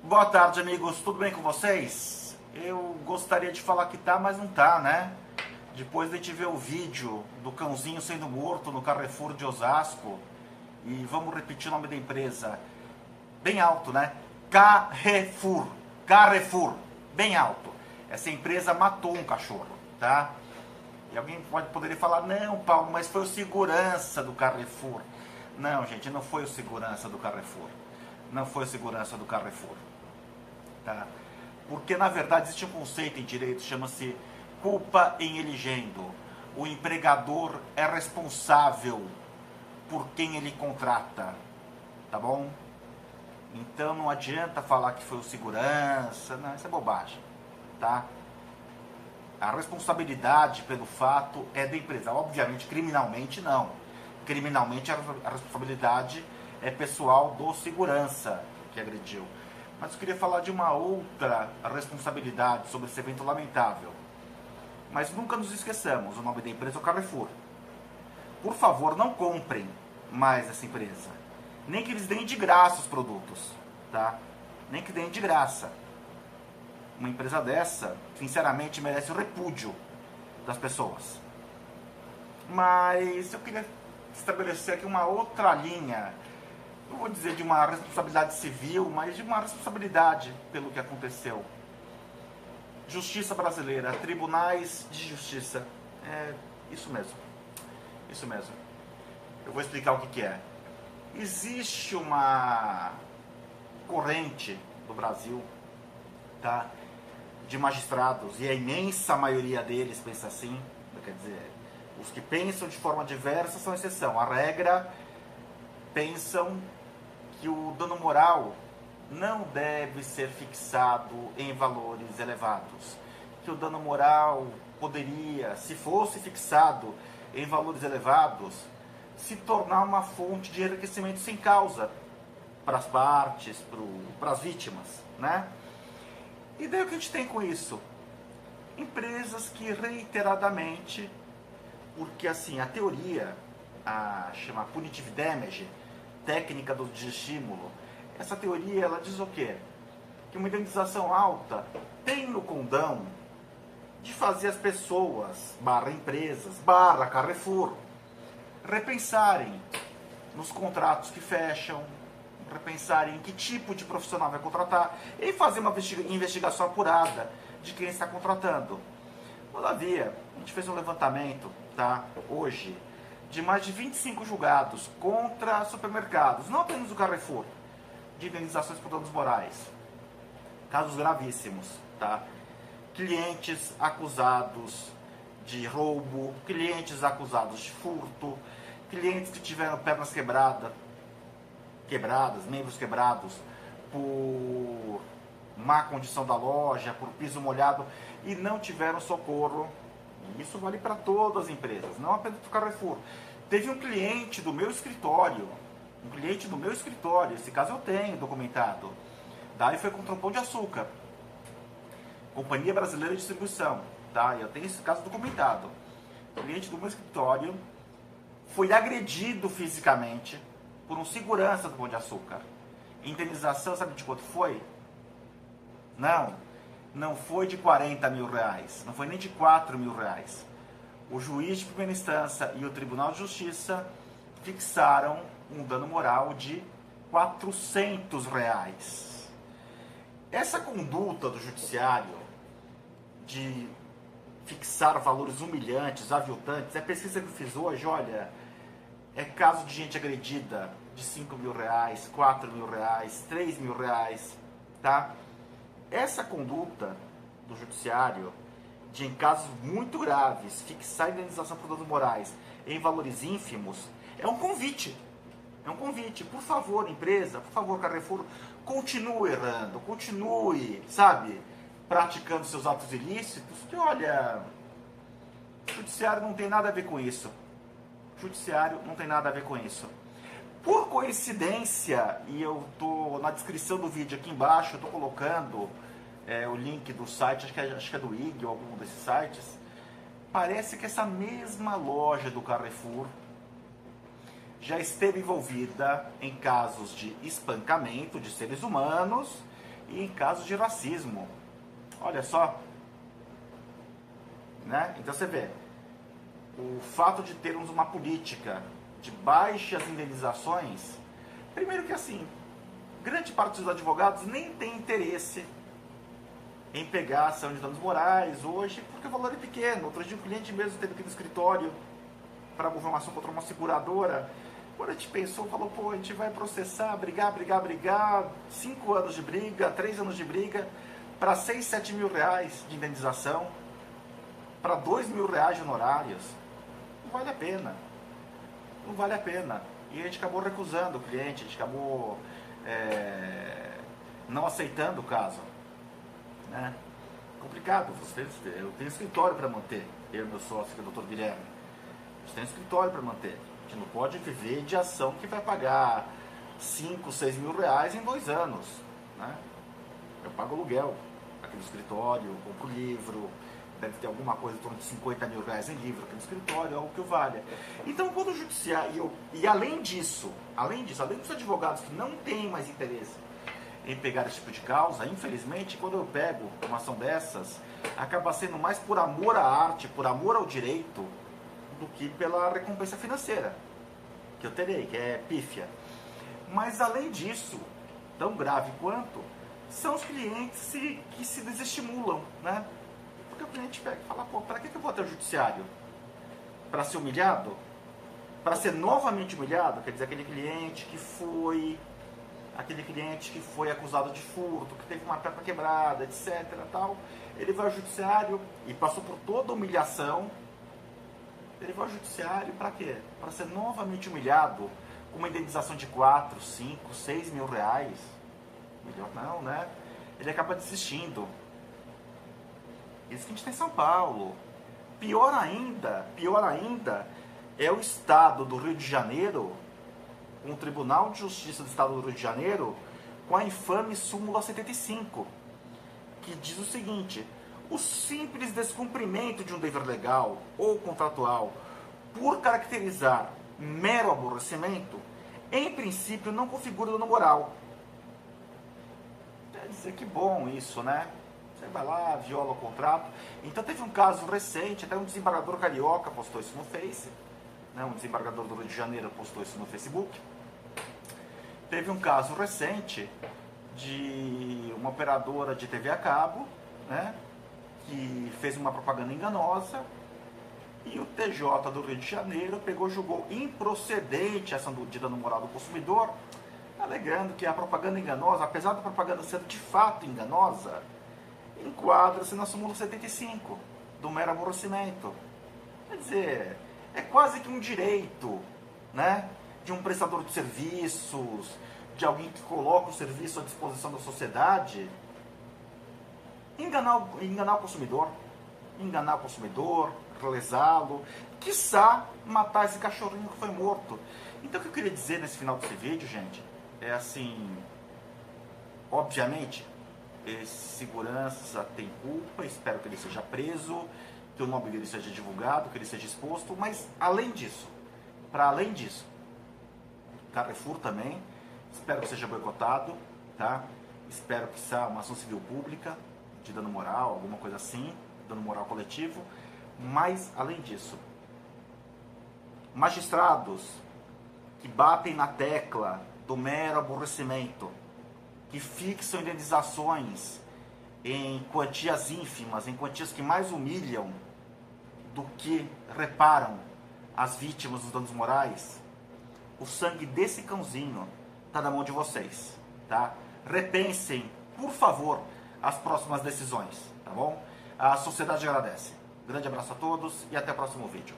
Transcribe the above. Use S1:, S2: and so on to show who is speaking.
S1: Boa tarde, amigos. Tudo bem com vocês? Eu gostaria de falar que tá, mas não tá, né? Depois de a gente ver o vídeo do cãozinho sendo morto no Carrefour de Osasco, e vamos repetir o nome da empresa, bem alto, né? Carrefour. Carrefour. Bem alto. Essa empresa matou um cachorro, tá? E alguém poderia falar, não, Paulo, mas foi o segurança do Carrefour. Não, gente, não foi o segurança do Carrefour. Não foi o segurança do Carrefour. Tá? Porque, na verdade, existe um conceito em direito, chama-se culpa em eligendo. O empregador é responsável por quem ele contrata. Tá bom? Então não adianta falar que foi o segurança. Não, isso é bobagem. Tá? A responsabilidade pelo fato é da empresa. Obviamente, criminalmente, não. Criminalmente, a responsabilidade é pessoal do segurança que agrediu. Mas eu queria falar de uma outra responsabilidade sobre esse evento lamentável. Mas nunca nos esqueçamos, o nome da empresa é o Carrefour. Por favor, não comprem mais essa empresa. Nem que eles deem de graça os produtos. Tá? Nem que deem de graça. Uma empresa dessa, sinceramente, merece o repúdio das pessoas. Mas eu queria estabelecer aqui uma outra linha, não vou dizer de uma responsabilidade civil, mas de uma responsabilidade pelo que aconteceu. Justiça brasileira, tribunais de justiça, é isso mesmo, isso mesmo. Eu vou explicar o que é. Existe uma corrente do Brasil, tá? De magistrados, e a imensa maioria deles pensa assim, quer dizer, os que pensam de forma diversa são exceção. A regra, pensam que o dano moral não deve ser fixado em valores elevados. Que o dano moral poderia, se fosse fixado em valores elevados, se tornar uma fonte de enriquecimento sem causa para as partes, para as vítimas, né? E daí o que a gente tem com isso? Empresas que reiteradamente, porque assim, a teoria, chama punitive damage, técnica do desestímulo, essa teoria ela diz o quê? Que uma indenização alta tem no condão de fazer as pessoas, barra empresas, barra Carrefour, repensarem nos contratos que fecham, repensarem em que tipo de profissional vai contratar e fazer uma investigação apurada de quem está contratando. Todavia, a gente fez um levantamento, tá, hoje, de mais de 25 julgados contra supermercados, não apenas o Carrefour, de indenizações por danos morais. Casos gravíssimos, tá? Clientes acusados de roubo, clientes acusados de furto, clientes que tiveram pernas quebradas, membros quebrados por má condição da loja, por piso molhado e não tiveram socorro. Isso vale para todas as empresas, não apenas para o Carrefour. Teve um cliente do meu escritório, esse caso eu tenho documentado, daí foi contra o Pão de Açúcar, Companhia Brasileira de Distribuição, tá? Eu tenho esse caso documentado. O cliente do meu escritório foi agredido fisicamente por um segurança do Pão de Açúcar. Indenização, sabe de quanto foi? Não foi de 40 mil reais, não foi nem de 4 mil reais. O juiz de primeira instância e o Tribunal de Justiça fixaram um dano moral de 400 reais. Essa conduta do judiciário de fixar valores humilhantes, aviltantes, a pesquisa que eu fiz hoje, olha, é caso de gente agredida de 5 mil reais, 4 mil reais, 3 mil reais, tá? Essa conduta do judiciário de, em casos muito graves, fixar a indenização por danos morais em valores ínfimos, é um convite. É um convite. Por favor, empresa, por favor, Carrefour, continue errando, continue, sabe, praticando seus atos ilícitos, que olha, o judiciário não tem nada a ver com isso. O judiciário não tem nada a ver com isso. Por coincidência, e eu tô na descrição do vídeo aqui embaixo, eu tô colocando o link do site, acho que é do IG ou algum desses sites. Parece que essa mesma loja do Carrefour já esteve envolvida em casos de espancamento de seres humanos e em casos de racismo. Olha só, né? Então você vê, o fato de termos uma política de baixas indenizações, primeiro que assim, grande parte dos advogados nem tem interesse em pegar a ação de danos morais hoje, porque o valor é pequeno. Outro dia um cliente mesmo teve aqui no escritório para mover uma ação contra uma seguradora. Quando a gente pensou, falou, pô, a gente vai processar, brigar, 5 anos de briga, 3 anos de briga, para 6, 7 mil reais de indenização, para 2 mil reais de honorários. Não vale a pena. Não vale a pena. E a gente acabou recusando o cliente, a gente acabou não aceitando o caso. Né? Complicado. Eu tenho escritório para manter, eu e meu sócio, que é o Dr. Guilherme. A gente tem escritório para manter. A gente não pode viver de ação que vai pagar 5, 6 mil reais em 2 anos. Né? Eu pago aluguel aqui no escritório, compro livro, deve ter alguma coisa em torno de 50 mil reais em livro aqui no escritório, é algo que eu valha. Então, quando o judiciário, e além disso, além dos advogados que não têm mais interesse em pegar esse tipo de causa, infelizmente, quando eu pego uma ação dessas, acaba sendo mais por amor à arte, por amor ao direito, do que pela recompensa financeira que eu terei, que é pífia. Mas além disso, tão grave quanto, são os clientes que se desestimulam, né? Porque o cliente pega e fala, pô, para que eu vou até o judiciário? Para ser humilhado? Para ser novamente humilhado? Quer dizer, aquele cliente que foi acusado de furto, que teve uma perna quebrada, etc. Tal, ele vai ao judiciário e passou por toda a humilhação. Ele vai ao judiciário para quê? Para ser novamente humilhado com uma indenização de 4, 5, 6 mil reais. Melhor não, né? Ele acaba desistindo. Isso que a gente tem em São Paulo. Pior ainda, é o Estado do Rio de Janeiro, com o Tribunal de Justiça do Estado do Rio de Janeiro, com a infame súmula 75, que diz o seguinte: o simples descumprimento de um dever legal ou contratual, por caracterizar mero aborrecimento, em princípio não configura dano moral. Quer dizer, que bom isso, né? Você vai lá, viola o contrato. Então teve um caso recente, até um desembargador carioca postou isso no Face, né? Um desembargador do Rio de Janeiro postou isso no Facebook. Teve um caso recente de uma operadora de TV a cabo, né? Que fez uma propaganda enganosa, e o TJ do Rio de Janeiro julgou improcedente a ação de dano moral do consumidor, alegando que a propaganda enganosa, apesar da propaganda ser de fato enganosa, enquadra-se na súmula 75 do mero aborrecimento. Quer dizer, é quase que um direito, né, de um prestador de serviços, de alguém que coloca o serviço à disposição da sociedade, enganar o consumidor, lesá-lo, quiçá matar esse cachorrinho que foi morto. Então o que eu queria dizer nesse final desse vídeo, gente, é assim, obviamente, esse segurança tem culpa, espero que ele seja preso, que o nome dele seja divulgado, que ele seja exposto, mas além disso, para além disso, Carrefour também, espero que seja boicotado, tá? Espero que seja uma ação civil pública, de dano moral, alguma coisa assim, dano moral coletivo, mas além disso, magistrados que batem na tecla do mero aborrecimento, que fixam indenizações em quantias ínfimas, em quantias que mais humilham do que reparam as vítimas dos danos morais, o sangue desse cãozinho está na mão de vocês, tá? Repensem, por favor, as próximas decisões, tá bom? A sociedade agradece. Grande abraço a todos e até o próximo vídeo.